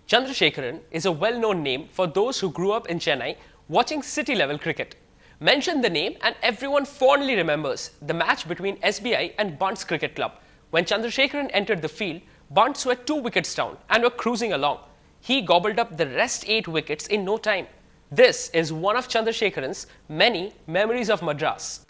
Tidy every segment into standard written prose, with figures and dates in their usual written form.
Chandrasekaran is a well-known name for those who grew up in Chennai watching city-level cricket. Mention the name and everyone fondly remembers the match between SBI and Bunts Cricket Club. When Chandrasekaran entered the field, Bunts were 2 wickets down and were cruising along. He gobbled up the rest 8 wickets in no time. This is one of Chandrasekaran's many memories of Madras.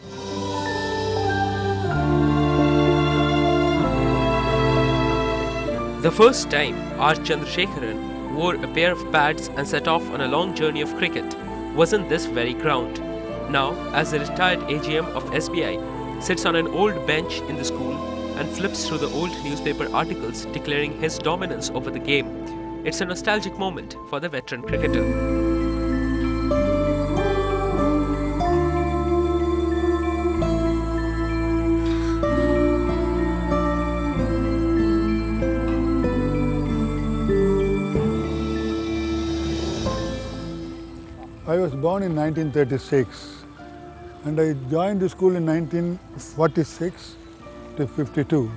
The first time R. Chandrasekaran wore a pair of pads and set off on a long journey of cricket was in this very ground. Now, as the retired AGM of SBI sits on an old bench in the school and flips through the old newspaper articles declaring his dominance over the game, it's a nostalgic moment for the veteran cricketer. I was born in 1936 and I joined the school in 1946 to 52.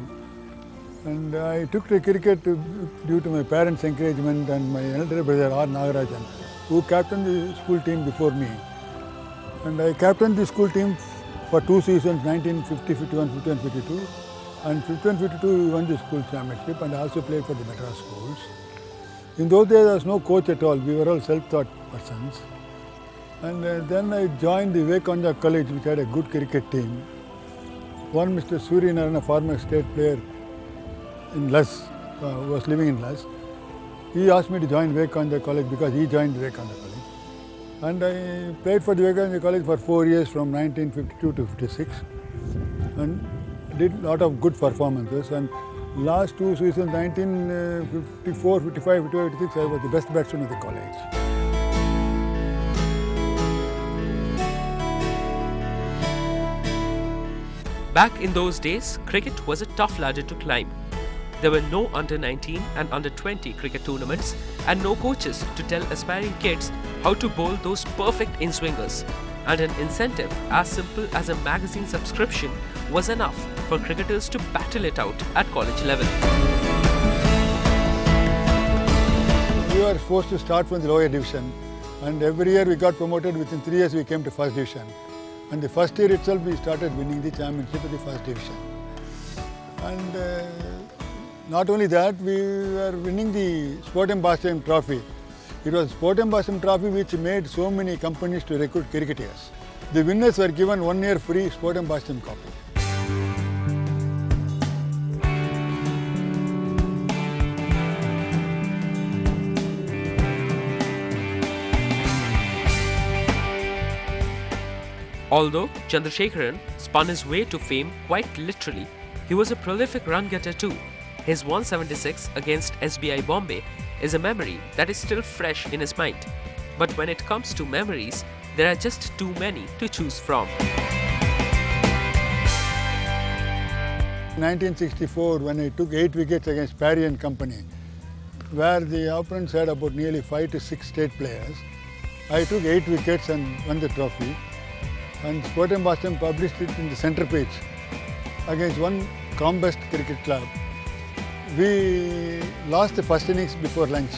And I took to cricket due to my parents' encouragement and my elder brother R. Nagarajan, who captained the school team before me. And I captained the school team for 2 seasons, 1950, 51, 51, 52. And 51, 52 we won the school championship and I also played for the Madras schools. In those days there was no coach at all, we were all self-taught persons. And then I joined the Vivekananda College, which had a good cricket team. One Mr. Suryanarayan, a former state player in Luss, who was living in Luss, he asked me to join Vivekananda College because he joined Vivekananda College. And I played for the Vivekananda College for 4 years from 1952 to 56 and did a lot of good performances. And last 2 seasons, 1954, 55, 55, 56, I was the best batsman of the college. Back in those days, cricket was a tough ladder to climb. There were no under-19 and under-20 cricket tournaments and no coaches to tell aspiring kids how to bowl those perfect in-swingers. And an incentive as simple as a magazine subscription was enough for cricketers to battle it out at college level. We were forced to start from the lower division and every year we got promoted. Within 3 years we came to first division. And the first year itself we started winning the championship of the first division. And not only that, we were winning the Sport Ambassador Trophy. It was Sport Ambassador Trophy which made so many companies to recruit cricketers. The winners were given 1 year free Sport Ambassador copy. Although Chandrasekaran spun his way to fame quite literally, he was a prolific run-getter too. His 176 against SBI Bombay is a memory that is still fresh in his mind. But when it comes to memories, there are just too many to choose from. 1964, when I took 8 wickets against Parry and Company, where the opponents had about nearly 5 to 6 state players, I took 8 wickets and won the trophy. And Sport Ambassador published it in the center page against one Combest Cricket Club. We lost the first innings before lunch,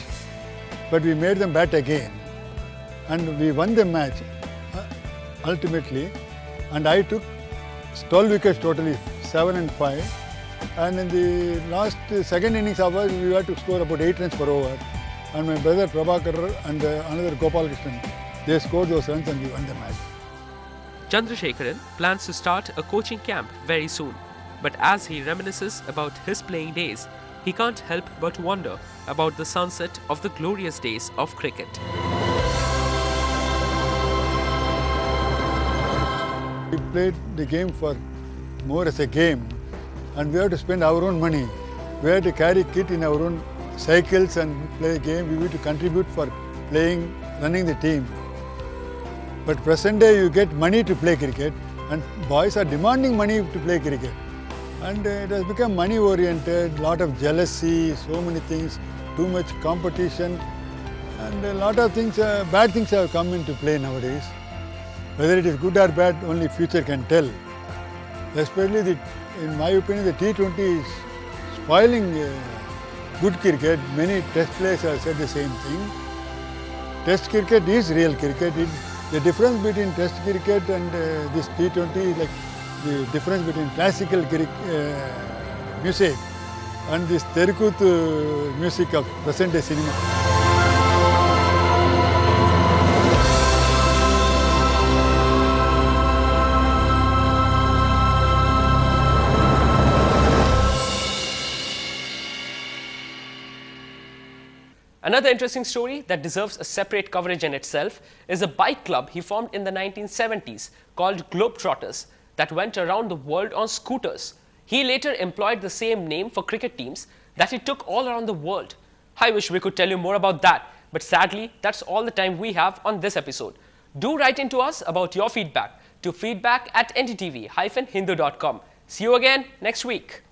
but we made them bat again and we won the match ultimately. And I took 12 wickets totally, 7 and 5. And in the last second innings hours, we had to score about 8 runs per over. And my brother Prabhakar and another Gopal Krishnan, they scored those runs and we won the match. Chandrasekaran plans to start a coaching camp very soon, but as he reminisces about his playing days, he can't help but wonder about the sunset of the glorious days of cricket. We played the game for more as a game and we have to spend our own money. We have to carry kit in our own cycles and play a game. We need to contribute for playing, running the team. But present day you get money to play cricket and boys are demanding money to play cricket. And it has become money oriented, lot of jealousy, so many things, too much competition and a lot of things, bad things have come into play nowadays. Whether it is good or bad, only future can tell. Especially, in my opinion, the T20 is spoiling good cricket. Many test players have said the same thing. Test cricket is real cricket. The difference between test cricket and this T20 is like the difference between classical music and this Terikuthu music of present day cinema. Another interesting story that deserves a separate coverage in itself is a bike club he formed in the 1970s called Globetrotters that went around the world on scooters. He later employed the same name for cricket teams that he took all around the world. I wish we could tell you more about that, but sadly, that's all the time we have on this episode. Do write into us about your feedback to feedback@ndtv-hindu.com. See you again next week.